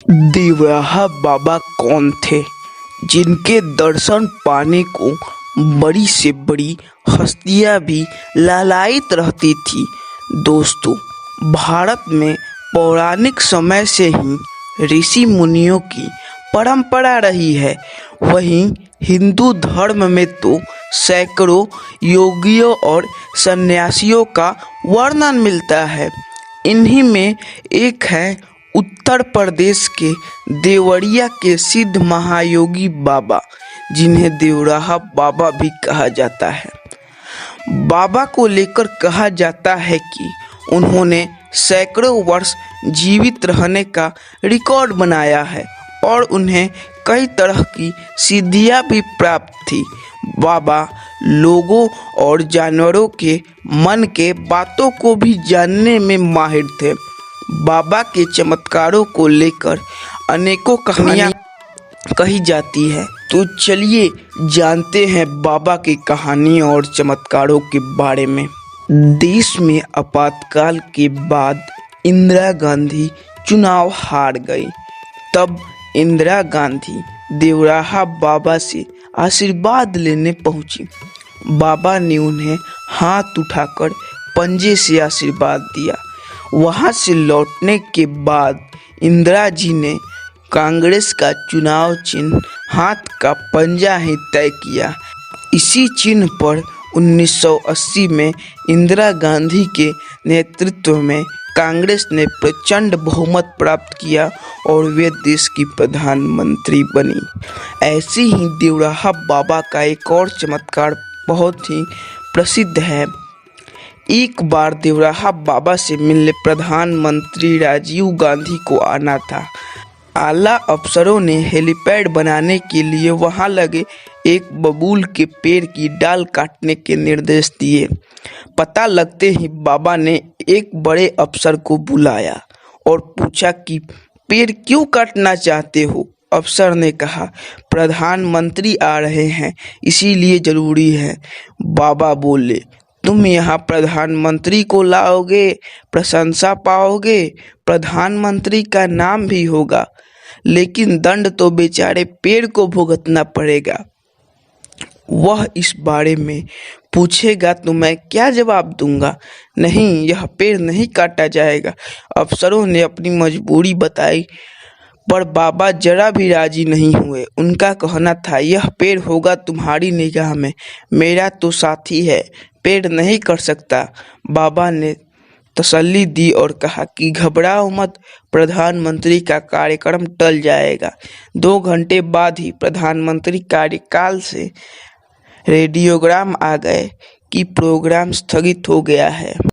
देवराहा बाबा कौन थे जिनके दर्शन पाने को बड़ी से बड़ी हस्तियां भी लालायित रहती थी। दोस्तों, भारत में पौराणिक समय से ही ऋषि मुनियों की परंपरा रही है। वहीं हिंदू धर्म में तो सैकड़ों योगियों और सन्यासियों का वर्णन मिलता है। इन्हीं में एक है उत्तर प्रदेश के देवरिया के सिद्ध महायोगी बाबा, जिन्हें देवराहा बाबा भी कहा जाता है। बाबा को लेकर कहा जाता है कि उन्होंने सैकड़ों वर्ष जीवित रहने का रिकॉर्ड बनाया है और उन्हें कई तरह की सिद्धियां भी प्राप्त थी। बाबा लोगों और जानवरों के मन के बातों को भी जानने में माहिर थे। बाबा के चमत्कारों को लेकर अनेकों कहानियां कही जाती है। तो चलिए जानते हैं बाबा की कहानी और चमत्कारों के बारे में। देश में आपातकाल के बाद इंदिरा गांधी चुनाव हार गई। तब इंदिरा गांधी देवराहा बाबा से आशीर्वाद लेने पहुंची। बाबा ने उन्हें हाथ उठाकर पंजे से आशीर्वाद दिया। वहां से लौटने के बाद इंदिरा जी ने कांग्रेस का चुनाव चिन्ह हाथ का पंजा ही तय किया। इसी चिन्ह पर 1980 में इंदिरा गांधी के नेतृत्व में कांग्रेस ने प्रचंड बहुमत प्राप्त किया और वे देश की प्रधानमंत्री बनी। ऐसे ही देवराहा बाबा का एक और चमत्कार बहुत ही प्रसिद्ध है। एक बार देवराहा बाबा से मिलने प्रधानमंत्री राजीव गांधी को आना था। आला अफसरों ने हेलीपैड बनाने के लिए वहां लगे एक बबूल के पेड़ की डाल काटने के निर्देश दिए। पता लगते ही बाबा ने एक बड़े अफसर को बुलाया और पूछा कि पेड़ क्यों काटना चाहते हो। अफसर ने कहा, प्रधानमंत्री आ रहे हैं इसीलिए जरूरी है। बाबा बोले, तुम यहाँ प्रधानमंत्री को लाओगे, प्रशंसा पाओगे, प्रधानमंत्री का नाम भी होगा, लेकिन दंड तो बेचारे पेड़ को भुगतना पड़ेगा। वह इस बारे में पूछेगा तो मैं क्या जवाब दूंगा? नहीं, यह पेड़ नहीं काटा जाएगा। अफसरों ने अपनी मजबूरी बताई, पर बाबा जरा भी राजी नहीं हुए। उनका कहना था, यह पेड़ होगा तुम्हारी निगाह में, मेरा तो साथी है, पेड़ नहीं कर सकता। बाबा ने तसल्ली दी और कहा कि घबराओ मत, प्रधानमंत्री का कार्यक्रम टल जाएगा। 2 घंटे बाद ही प्रधानमंत्री कार्यकाल से रेडियोग्राम आ गए कि प्रोग्राम स्थगित हो गया है।